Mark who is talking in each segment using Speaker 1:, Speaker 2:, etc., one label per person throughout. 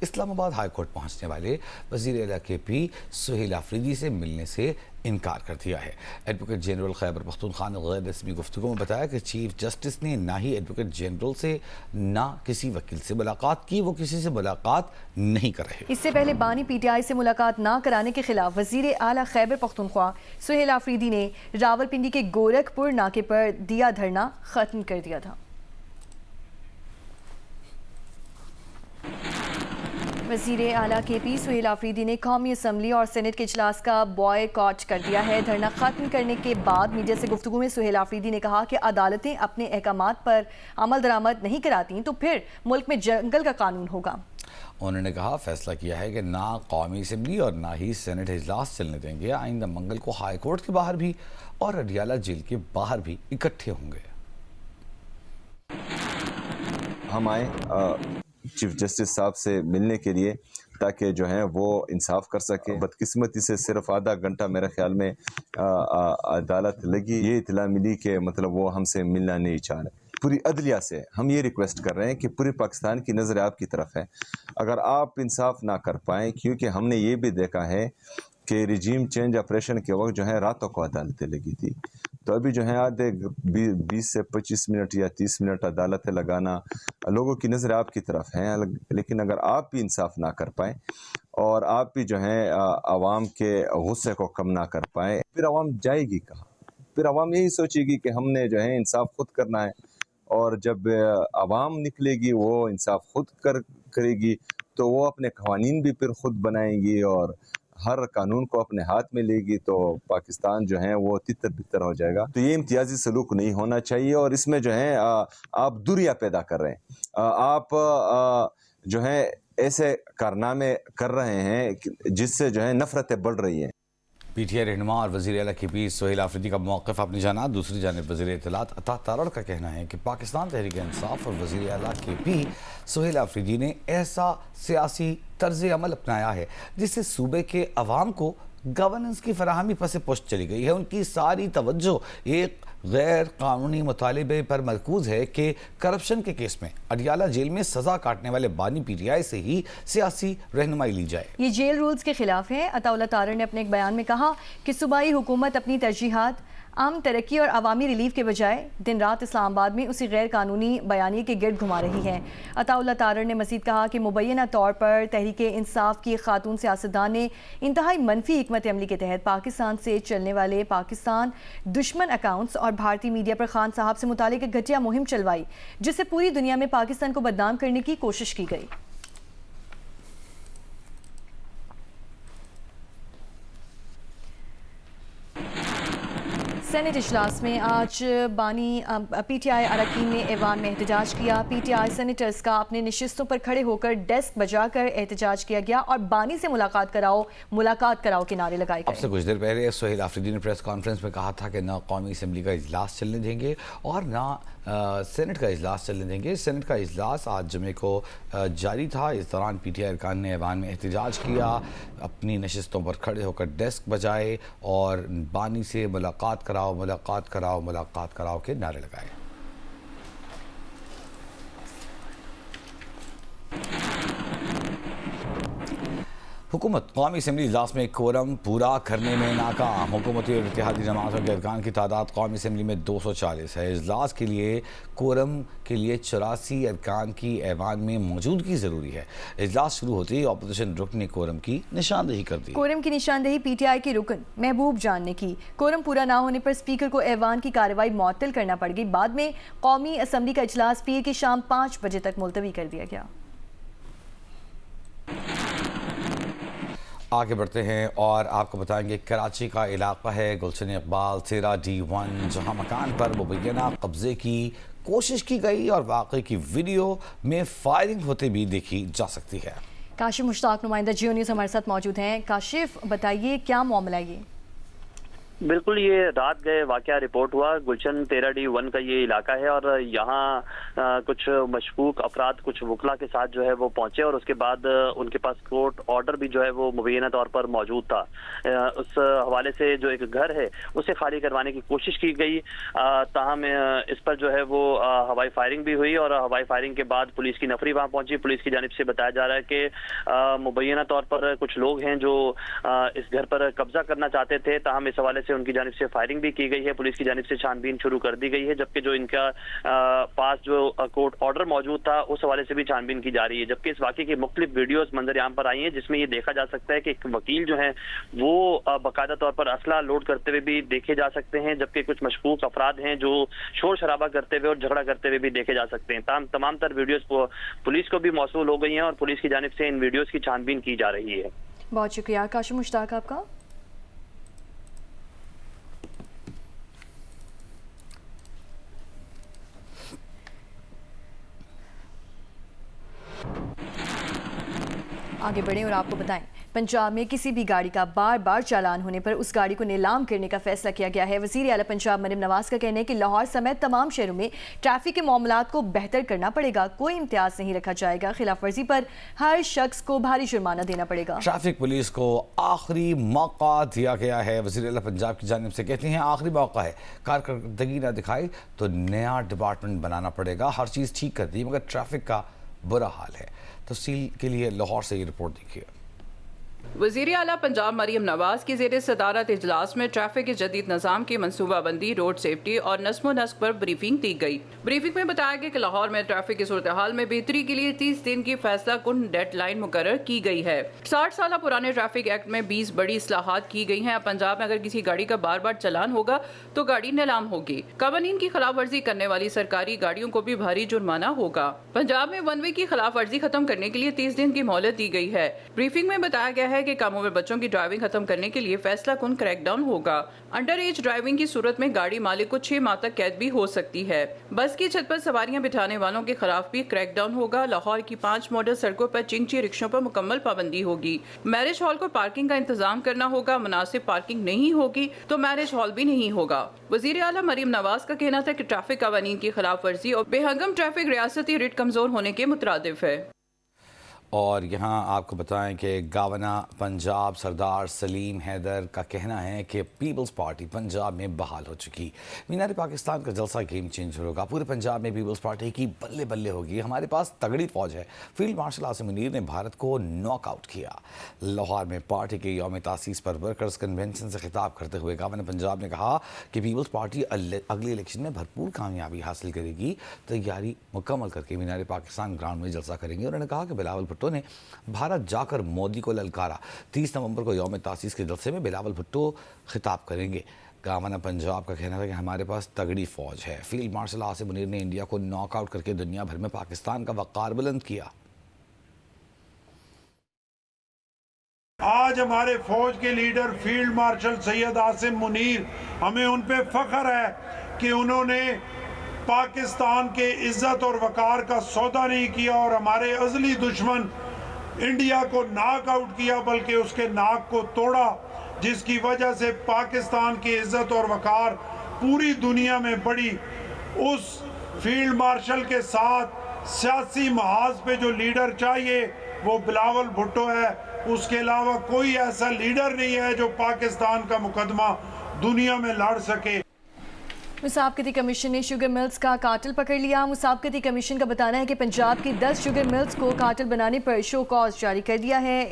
Speaker 1: اسلام آباد high court پہنچنے والے وزیر اعلیٰ کے پی سہیل آفریدی سے ملنے سے انکار کر دیا ہے۔ ایڈوکیٹ جنرل خیبر پختونخوا نے غیر رسمی گفتگو میں بتایا کہ چیف جسٹس نے نہ ہی ایڈوکیٹ جنرل سے نہ کسی وکیل سے ملاقات کی، وہ کسی سے ملاقات نہیں کر رہے۔
Speaker 2: اس سے پہلے بانی پی ٹی آئی سے ملاقات نہ کرانے کے خلاف وزیر اعلیٰ خیبر پختونخوا سہیل آفریدی نے راولپنڈی کے گورکھپور ناکے پر دیا دھرنا ختم کر دیا تھا۔ وزیر اعلیٰ کے پی سہیل آفریدی نے قومی اسمبلی اور سینٹ کے اجلاس کا بوائے کر دیا ہے۔ دھرنا ختم کرنے کے بعد میڈیا سے گفتگو میں سہیل آفریدی نے کہا کہ عدالتیں اپنے احکامات پر عمل درآمد نہیں کراتی تو پھر ملک میں جنگل کا قانون ہوگا۔
Speaker 1: انہوں نے کہا فیصلہ کیا ہے کہ نہ قومی اسمبلی اور نہ ہی سینٹ اجلاس چلنے دیں گے۔ آئندہ منگل کو ہائی کورٹ کے باہر بھی اور اڈیالہ جیل کے باہر بھی اکٹھے ہوں گے۔
Speaker 3: ہم آئے چیف جسٹس صاحب سے ملنے کے لیے تاکہ جو ہیں وہ انصاف کر سکے۔ بدقسمتی سے صرف آدھا گھنٹہ میرے خیال میں عدالت لگی، یہ اطلاع ملی کہ مطلب وہ ہم سے ملنا نہیں چاہ رہے۔ پوری عدلیہ سے ہم یہ ریکویسٹ کر رہے ہیں کہ پورے پاکستان کی نظر آپ کی طرف ہے، اگر آپ انصاف نہ کر پائیں، کیونکہ ہم نے یہ بھی دیکھا ہے کہ رجیم چینج آپریشن کے وقت جو ہے راتوں کو عدالتیں لگی تھی، تو ابھی جو ہے آدھے 20 سے 25 منٹ یا 30 منٹ عدالتیں لگانا، لوگوں کی نظر آپ کی طرف ہیں، لیکن اگر آپ بھی انصاف نہ کر پائیں اور آپ بھی جو ہے عوام کے غصے کو کم نہ کر پائیں، پھر عوام جائے گی کہاں؟ پھر عوام یہی سوچے گی کہ ہم نے جو ہے انصاف خود کرنا ہے، اور جب عوام نکلے گی وہ انصاف خود کرے گی تو وہ اپنے قوانین بھی پھر خود بنائیں گی اور ہر قانون کو اپنے ہاتھ میں لے گی، تو پاکستان جو ہے وہ تتر بتر ہو جائے گا۔ تو یہ امتیازی سلوک نہیں ہونا چاہیے، اور اس میں جو ہے آپ دوریا پیدا کر رہے ہیں، آپ جو ہے ایسے کارنامے کر رہے ہیں جس سے جو ہے نفرتیں بڑھ رہی ہیں۔
Speaker 1: پی ٹی آئی رہنما اور وزیر اعلیٰ کے پی سہیل آفریدی کا موقف آپ نے جانا۔ دوسری جانب وزیر اطلاعات عطا تارڑ کا کہنا ہے کہ پاکستان تحریک انصاف اور وزیر اعلیٰ کے پی سہیل آفریدی نے ایسا سیاسی طرز عمل اپنایا ہے جس سے صوبے کے عوام کو گورننس کی فراہمی پس پشت چلی گئی ہے۔ ان کی ساری توجہ ایک غیر قانونی مطالبے پر مرکوز ہے کہ کرپشن کے کیس میں اڈیالہ جیل میں سزا کاٹنے والے بانی پی ٹی آئی سے ہی سیاسی رہنمائی لی جائے۔
Speaker 2: یہ جیل رولز کے خلاف ہے۔ عطاءاللہ تارڑ نے اپنے ایک بیان میں کہا کہ صوبائی حکومت اپنی ترجیحات عام ترقی اور عوامی ریلیف کے بجائے دن رات اسلام آباد میں اسی غیر قانونی بیانیے کے گرد گھما رہی ہے۔ عطاءاللہ تارڑ نے مزید کہا کہ مبینہ طور پر تحریک انصاف کی خاتون سیاستدان نے انتہائی منفی حکمت عملی کے تحت پاکستان سے چلنے والے پاکستان دشمن اکاؤنٹس اور بھارتی میڈیا پر خان صاحب سے متعلق ایک گھٹیا مہم چلوائی جس سے پوری دنیا میں پاکستان کو بدنام کرنے کی کوشش کی گئی۔ سینٹ اجلاس میں آج بانی پی ٹی آئی اراکین نے ایوان میں احتجاج کیا۔ پی ٹی آئی سینیٹرز کا اپنے نشستوں پر کھڑے ہو کر ڈیسک بجا کر احتجاج کیا گیا اور بانی سے ملاقات کراؤ کے نعرے لگائے گئے۔
Speaker 1: اب سے کچھ دیر پہلے سہیل آفریدی نے پریس کانفرنس میں کہا تھا کہ نہ قومی اسمبلی کا اجلاس چلنے دیں گے اور نہ سینٹ کا اجلاس چلنے دیں گے۔ سینٹ کا اجلاس آج جمعے کو جاری تھا۔ اس دوران پی ٹی آئی ارکان نے ایوان میں احتجاج کیا، اپنی نشستوں پر کھڑے ہو کر ڈیسک بجائے اور بانی سے ملاقات کراؤ کے نعرے لگائے۔ حکومت قومی اسمبلی اجلاس میں کورم پورا کرنے میں ناکام۔ حکومتی اور اتحادی جماعتوں کے ارکان کی تعداد قومی اسمبلی میں 240 ہے۔ اجلاس کے لیے کورم کے لیے 84 ارکان کی ایوان میں موجودگی ضروری ہے۔ اجلاس شروع ہوتے ہی اپوزیشن رکن نے کورم کی نشاندہی کر دی۔
Speaker 2: کورم کی نشاندہی پی ٹی آئی کے رکن محبوب جان نے کی۔ کورم پورا نہ ہونے پر اسپیکر کو ایوان کی کارروائی معطل کرنا پڑ گئی۔ بعد میں قومی اسمبلی کا اجلاس پیر کی شام 5 بجے تک ملتوی کر دیا گیا۔
Speaker 1: آگے بڑھتے ہیں اور آپ کو بتائیں گے کراچی کا علاقہ ہے گلشن اقبال 13 D1 جہاں مکان پر مبینہ قبضے کی کوشش کی گئی اور واقعے کی ویڈیو میں فائرنگ ہوتے بھی دیکھی جا سکتی ہے۔
Speaker 2: کاشف مشتاق نمائندہ جیو نیوز ہمارے ساتھ موجود ہیں۔ کاشف بتائیے کیا معاملہ یہ؟
Speaker 4: بالکل، یہ رات گئے واقعہ رپورٹ ہوا، گلشن 13D1 کا یہ علاقہ ہے، اور یہاں کچھ مشکوک افراد کچھ وکلا کے ساتھ جو ہے وہ پہنچے، اور اس کے بعد ان کے پاس کورٹ آرڈر بھی جو ہے وہ مبینہ طور پر موجود تھا۔ اس حوالے سے جو ایک گھر ہے اسے خالی کروانے کی کوشش کی گئی، تاہم اس پر جو ہے وہ ہوائی فائرنگ بھی ہوئی، اور ہوائی فائرنگ کے بعد پولیس کی نفری وہاں پہنچی۔ پولیس کی جانب سے بتایا جا رہا ہے کہ مبینہ طور پر کچھ لوگ ہیں جو اس گھر پر قبضہ کرنا چاہتے تھے، تاہم اس حوالے سے ان کی جانب سے فائرنگ بھی کی گئی ہے۔ پولیس کی جانب سے چھان بین شروع کر دی گئی ہے، جبکہ جو ان کا پاس جو کورٹ آرڈر موجود تھا اس حوالے سے بھی چھان بین کی جا رہی ہے، جبکہ اس واقعے کی مختلف ویڈیوز منظر عام پر آئی ہیں، جس میں یہ دیکھا جا سکتا ہے کہ ایک وکیل جو ہیں وہ باقاعدہ طور پر اسلحہ لوڈ کرتے ہوئے بھی دیکھے جا سکتے ہیں، جبکہ کچھ مشکوک افراد ہیں جو شور شرابہ کرتے ہوئے اور جھگڑا کرتے ہوئے بھی دیکھے جا سکتے ہیں۔ تمام تر ویڈیوز پولیس کو بھی موصول ہو گئی ہیں، اور پولیس کی جانب سے ان ویڈیوز کی چھان بین کی جا رہی ہے۔
Speaker 2: بہت شکریہ کاشم مشتاق آپ کا۔ آگے بڑھیں اور آپ کو بتائیں، پنجاب میں کسی بھی گاڑی کا بار بار چالان ہونے پر اس گاڑی کو نیلام کرنے کا فیصلہ کیا گیا ہے۔ وزیر اعلیٰ پنجاب مریم نواز کا کہنا ہے کہ لاہور سمیت تمام شہروں میں ٹریفک کے معاملات کو بہتر کرنا پڑے گا، کوئی امتیاز نہیں رکھا جائے گا، خلاف ورزی پر ہر شخص کو بھاری جرمانہ دینا پڑے گا۔
Speaker 1: ٹریفک پولیس کو آخری موقع دیا گیا ہے، وزیر اعلیٰ پنجاب کی جانب سے کہتے ہیں آخری موقع ہے، کارکردگی نہ دکھائی تو نیا ڈپارٹمنٹ بنانا پڑے گا، ہر چیز ٹھیک کر دی مگر ٹریفک کا برا حال ہے۔ تفصیل کے لیے لاہور سے یہ رپورٹ دیکھیے۔
Speaker 5: وزیر اعلیٰ پنجاب مریم نواز کی زیر صدارت اجلاس میں ٹریفک کے جدید نظام کی منصوبہ بندی، روڈ سیفٹی اور نظم و نسق پر بریفنگ دی گئی۔ بریفنگ میں بتایا گیا کہ لاہور میں ٹریفک کی صورتحال میں بہتری کے لیے 30 دن کی فیصلہ کن ڈیڈ لائن مقرر کی گئی ہے۔ 60 سالہ پرانے ٹریفک ایکٹ میں 20 بڑی اصلاحات کی گئی ہیں۔ اب پنجاب میں اگر کسی گاڑی کا بار بار چلان ہوگا تو گاڑی نیلام ہوگی۔ قوانین کی خلاف ورزی کرنے والی سرکاری گاڑیوں کو بھی بھاری جرمانہ ہوگا۔ پنجاب میں ون وے کی خلاف ورزی ختم کرنے کے لیے 30 دن کی مہلت دی گئی ہے۔ بریفنگ میں بتایا گیا ہے کہ کم عمر بچوں کی ڈرائیونگ ختم کرنے کے لیے فیصلہ کن کریک ڈاؤن ہوگا۔ انڈر ایج ڈرائیونگ کی صورت میں گاڑی مالک کو 6 ماہ تک قید بھی ہو سکتی ہے۔ بس کی چھت پر سواریاں بٹھانے والوں کے خلاف بھی کریک ڈاؤن ہوگا۔ لاہور کی 5 ماڈل سڑکوں پر چنگچی رکشوں پر مکمل پابندی ہوگی۔ میرج ہال کو پارکنگ کا انتظام کرنا ہوگا، مناسب پارکنگ نہیں ہوگی تو میرج ہال بھی نہیں ہوگا۔ وزیر اعلیٰ مریم نواز کا کہنا تھا کہ ٹریفک قوانین کی خلاف ورزی اور بے ہنگم ٹریفک ریاستی ریٹ کمزور ہونے کے مترادف ہے۔
Speaker 1: اور یہاں آپ کو بتائیں کہ گورنر پنجاب سردار سلیم حیدر کا کہنا ہے کہ پیپلز پارٹی پنجاب میں بحال ہو چکی۔ مینار پاکستان کا جلسہ گیم چینجر ہوگا، پورے پنجاب میں پیپلز پارٹی کی بلے بلے ہوگی، ہمارے پاس تگڑی فوج ہے۔ فیلڈ مارشل عاصم منیر نے بھارت کو ناک آؤٹ کیا۔ لاہور میں پارٹی کے یوم تاسیس پر ورکرز کنونشن سے خطاب کرتے ہوئے گورنر پنجاب نے کہا کہ پیپلز پارٹی اگلی الیکشن میں بھرپور کامیابی حاصل کرے گی، تیاری مکمل کر کے مینار پاکستان گراؤنڈ میں جلسہ کریں گے۔ انہوں نے کہا کہ بلاول بھٹو نے بھارت جا کر مودی کو للکارا، 30 نومبر کو یوم تاسیس کے جلسے میں بلاول بھٹو خطاب کریں گے۔ گورنر پنجاب کا کہنا ہے کہ ہمارے پاس تگڑی فوج ہے۔ فیلڈ مارشل عاصم منیر نے انڈیا کو ناک آؤٹ کر کے دنیا بھر میں پاکستان کا وقار بلند کیا۔
Speaker 6: آج ہمارے فوج کے leader field marshal Syed Asim Munir, ہمیں ان پہ فخر ہے کہ انہوں نے پاکستان کے عزت اور وقار کا سودا نہیں کیا اور ہمارے ازلی دشمن انڈیا کو ناک آؤٹ کیا، بلکہ اس کے ناک کو توڑا، جس کی وجہ سے پاکستان کی عزت اور وقار پوری دنیا میں بڑھی۔ اس فیلڈ مارشل کے ساتھ سیاسی محاذ پہ جو لیڈر چاہیے وہ بلاول بھٹو ہے، اس کے علاوہ کوئی ایسا لیڈر نہیں ہے جو پاکستان کا مقدمہ دنیا میں لڑ سکے۔
Speaker 2: مسابقتی کمیشن نے شوگر ملز کا کارٹل پکڑ لیا۔ مسابقتی کمیشن کا بتانا ہے کہ پنجاب کی 10 شوگر ملز کو کارٹل بنانے پر شو کاز جاری کر دیا ہے۔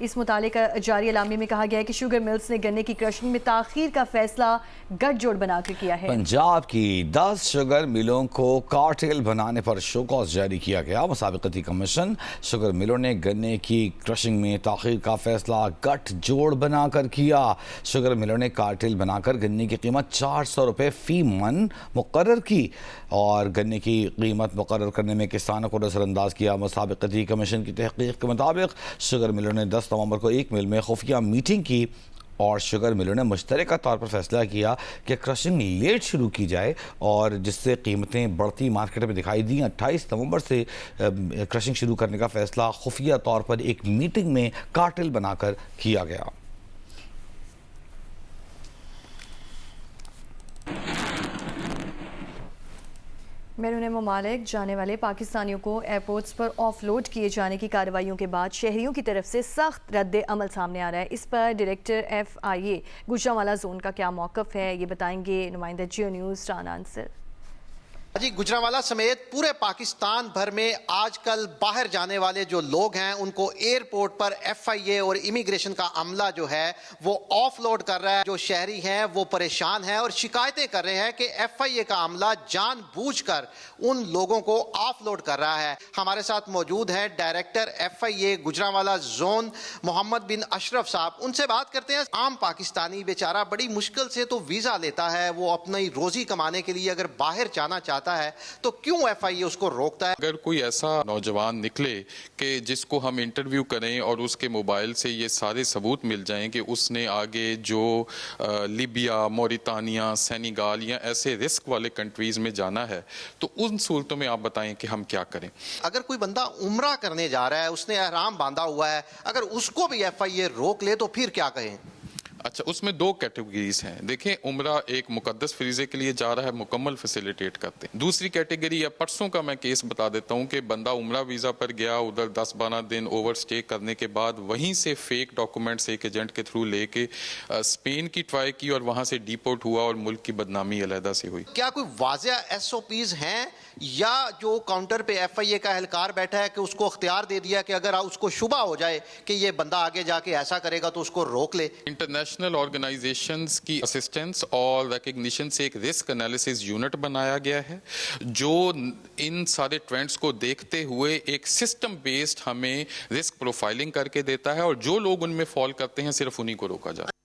Speaker 2: اس متعلق جاری اعلامیے میں کہا گیا ہے کہ شوگر ملز نے گنے کی کرشنگ میں تاخیر کا فیصلہ گٹھ جوڑ بنا کر کیا ہے۔
Speaker 1: پنجاب کی 10 شوگر ملوں کو کارٹل بنانے پر شو کاز جاری کیا گیا۔ مسابقتی کمیشن شوگر ملوں نے گنے کی کرشنگ میں تاخیر کا فیصلہ گٹھ جوڑ بنا کر کیا۔ شوگر ملوں نے کارٹل بنا کر گنے کی قیمت 400 روپے فی من مقرر کی اور گنے کی قیمت مقرر کرنے میں کسانوں کو نظر انداز کیا۔ مسابقتی کمیشن کی تحقیق کے مطابق شوگر ملوں نے 10 نومبر کو ایک مل میں خفیہ میٹنگ کی اور شوگر ملوں نے مشترکہ طور پر فیصلہ کیا کہ کرشنگ لیٹ شروع کی جائے اور جس سے قیمتیں بڑھتی مارکیٹ میں دکھائی دیں۔ 28 نومبر سے کرشنگ شروع کرنے کا فیصلہ خفیہ طور پر ایک میٹنگ میں کارٹل بنا کر کیا گیا۔
Speaker 2: بیرون ممالک جانے والے پاکستانیوں کو ایئرپورٹس پر آف لوڈ کیے جانے کی کارروائیوں کے بعد شہریوں کی طرف سے سخت رد عمل سامنے آ رہا ہے. اس پر ڈائریکٹر FIA گوجرانوالہ زون کا کیا موقف ہے، یہ بتائیں گے نمائندہ جیو نیوز رانا انصر.
Speaker 7: جی، گجرانوالہ سمیت پورے پاکستان بھر میں آج کل باہر جانے والے جو لوگ ہیں ان کو ایئرپورٹ پر FIA اور امیگریشن کا عملہ جو ہے وہ آف لوڈ کر رہا ہے. جو شہری ہیں وہ پریشان ہیں اور شکایتیں کر رہے ہیں کہ FIA کا عملہ جان بوجھ کر ان لوگوں کو آف لوڈ کر رہا ہے. ہمارے ساتھ موجود ہیں ڈائریکٹر FIA گجرانوالہ زون محمد بن اشرف صاحب. ان سے بات کرتے ہیں. عام پاکستانی بیچارہ بڑی مشکل سے تو ویزا لیتا ہے، وہ اپنی روزی کمانے کے لیے اگر باہر جانا چاہتا ہے تو کیوں FIA اس کو روکتا ہے؟
Speaker 8: اگر کوئی ایسا نوجوان نکلے کہ جس کو ہم انٹرویو کریں اور اس کے موبائل سے یہ سارے ثبوت مل جائیں کہ اس نے آگے جو لیبیا، موریتانیہ، سینیگال یا ایسے رسک والے کنٹریز میں جانا ہے، تو ان صورتوں میں آپ بتائیں کہ ہم کیا کریں.
Speaker 7: اگر کوئی بندہ عمرہ کرنے جا رہا ہے، اس نے احرام باندھا ہوا ہے، اگر اس کو بھی FIA روک لے تو پھر کیا کہیں؟
Speaker 8: اچھا، اس میں دو کیٹیگریز ہیں. دیکھیں، عمرہ ایک مقدس فریضے کے لیے جا رہا ہے، مکمل فیسیلیٹیٹ کرتے ہیں. دوسری کیٹیگری یا پرسوں کا میں کیس بتا دیتا ہوں کہ بندہ عمرہ ویزا پر گیا، ادھر 10-12 دن اوور سٹے کرنے کے بعد وہیں سے فیک ڈاکومنٹس ایک ایجنٹ کے تھرو لے کے اسپین کی ٹرائی کی اور وہاں سے ڈیپورٹ ہوا اور ملک کی بدنامی علیحدہ سے ہوئی.
Speaker 7: کیا کوئی واضح SOPs ہیں یا جو کاؤنٹر پہ FIA کا اہلکار بیٹھا ہے کہ اس کو اختیار دے دیا کہ اگر اس کو شبہ ہو جائے کہ یہ بندہ آگے جا کے ایسا کرے گا تو اس کو روک لے؟
Speaker 8: انٹرنیشنل آرگنائزیشنز کی اسسٹنس اور ریکگنیشن سے ایک رسک انالیسس یونٹ بنایا گیا ہے جو ان سارے ٹرینڈز کو دیکھتے ہوئے ایک سسٹم بیسڈ ہمیں رسک پروفائلنگ کر کے دیتا ہے، اور جو لوگ ان میں فال کرتے ہیں صرف انہی کو روکا جاتا ہے.